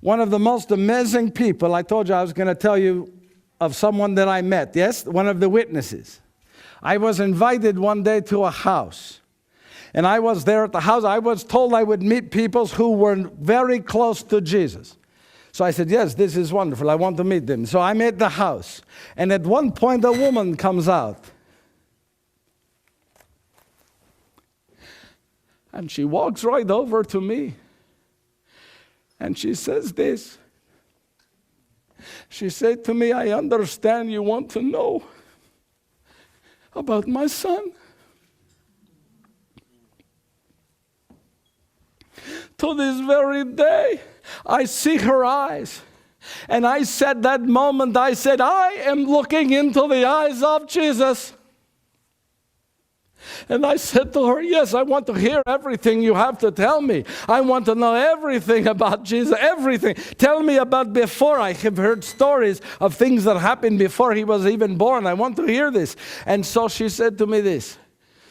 One of the most amazing people, I told you I was going to tell you of someone that I met, yes? One of the witnesses. I was invited one day to a house. And I was there at the house. I was told I would meet people who were very close to Jesus. So I said, yes, this is wonderful. I want to meet them. So I'm at the house. And at one point, a woman comes out. And she walks right over to me. And she says this. She said to me, I understand you want to know about my son. To this very day, I see her eyes. And I said that moment, I said, I am looking into the eyes of Jesus. And I said to her, yes, I want to hear everything you have to tell me. I want to know everything about Jesus, everything. Tell me about before. I have heard stories of things that happened before he was even born. I want to hear this. And so she said to me this.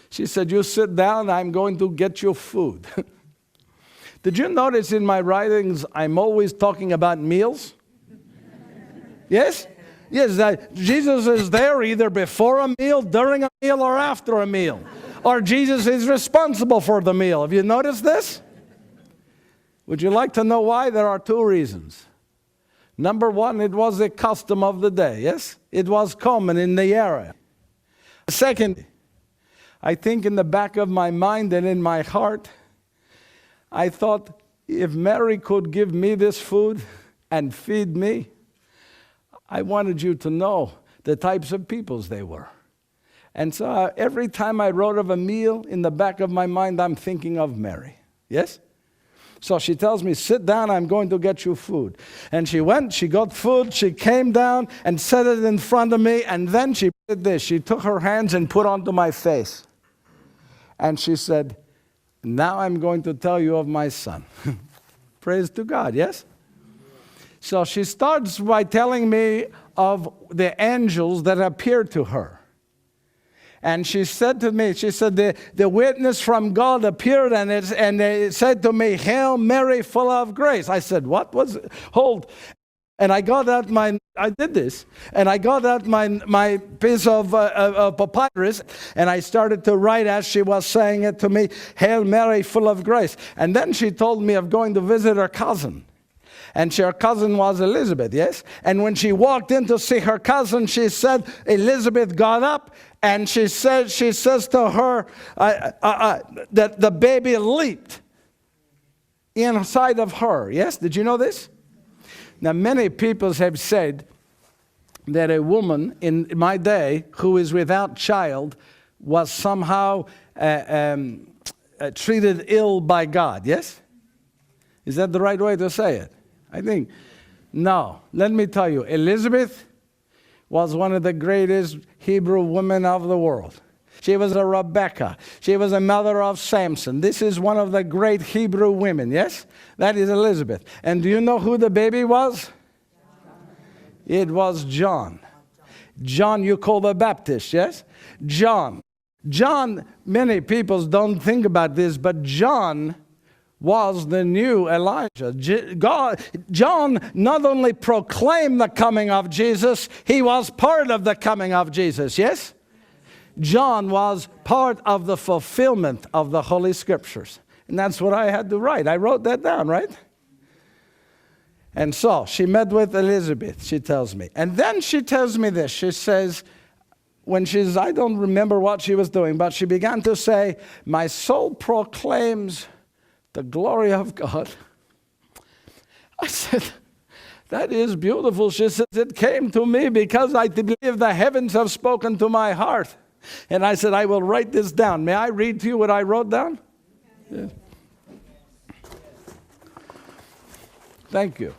She said, you sit down, I'm going to get you food. Did you notice in my writings, I'm always talking about meals? Yes? Yes, Jesus is there either before a meal, during a meal, or after a meal. Or Jesus is responsible for the meal. Have you noticed this? Would you like to know why? There are two reasons. Number one, it was a custom of the day, yes? It was common in the area. Second, I think in the back of my mind and in my heart, I thought, if Mary could give me this food and feed me, I wanted you to know the types of peoples they were. And so every time I wrote of a meal, in the back of my mind, I'm thinking of Mary. Yes? So she tells me, sit down, I'm going to get you food. And she went, she got food, she came down and set it in front of me, and then she did this. She took her hands and put onto my face. And she said, now I'm going to tell you of my son. Praise to God, yes? So she starts by telling me of the angels that appeared to her. And she said to me, she said, the witness from God appeared and it said to me, Hail Mary, full of grace. I said, what was it? Hold. And I got out I did this, and I got out my piece of papyrus, and I started to write as she was saying it to me, Hail Mary, full of grace. And then she told me of going to visit her cousin. And her cousin was Elizabeth, yes? And when she walked in to see her cousin, she said, Elizabeth got up, and she says to her that the baby leaped inside of her, yes? Did you know this? Now, many people have said that a woman in my day who is without child was somehow treated ill by God, yes? Is that the right way to say it? I think, no. Let me tell you, Elizabeth was one of the greatest Hebrew women of the world. She was a Rebecca. She was a mother of Samson. This is one of the great Hebrew women, yes? That is Elizabeth. And do you know who the baby was? It was John. John, you call the Baptist, yes? John. John, many people don't think about this, but John was the new Elijah. John not only proclaimed the coming of Jesus, he was part of the coming of Jesus, yes? John was part of the fulfillment of the Holy Scriptures. And that's what I had to write. I wrote that down, right? And so she met with Elizabeth, she tells me. And then she tells me this. She says, I don't remember what she was doing, but she began to say, my soul proclaims the glory of God. I said, that is beautiful. She says, it came to me because I believe the heavens have spoken to my heart. And I said, I will write this down. May I read to you what I wrote down? Yes. Thank you.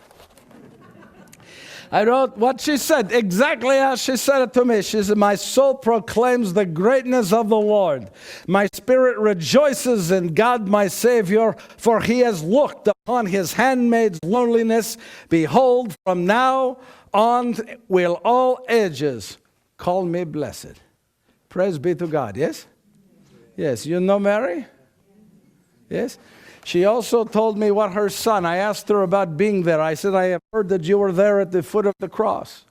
I wrote what she said, exactly as she said it to me. She said, my soul proclaims the greatness of the Lord. My spirit rejoices in God my Savior, for he has looked upon his handmaid's loneliness. Behold, from now on will all ages call me blessed. Praise be to God, yes? Yes, you know Mary? Yes? She also told me what her son, I asked her about being there. I said, I have heard that you were there at the foot of the cross.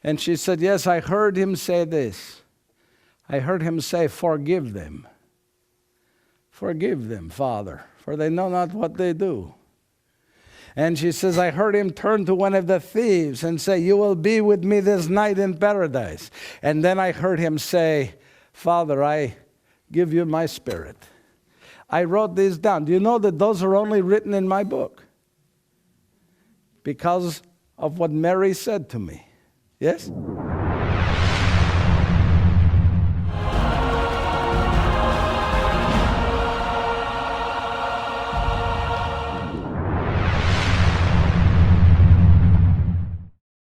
And she said, yes, I heard him say this. I heard him say, forgive them. Forgive them, Father, for they know not what they do. And she says, I heard him turn to one of the thieves and say, you will be with me this night in paradise. And then I heard him say, Father, I give you my spirit. I wrote these down. Do you know that those are only written in my book? Because of what Mary said to me. Yes?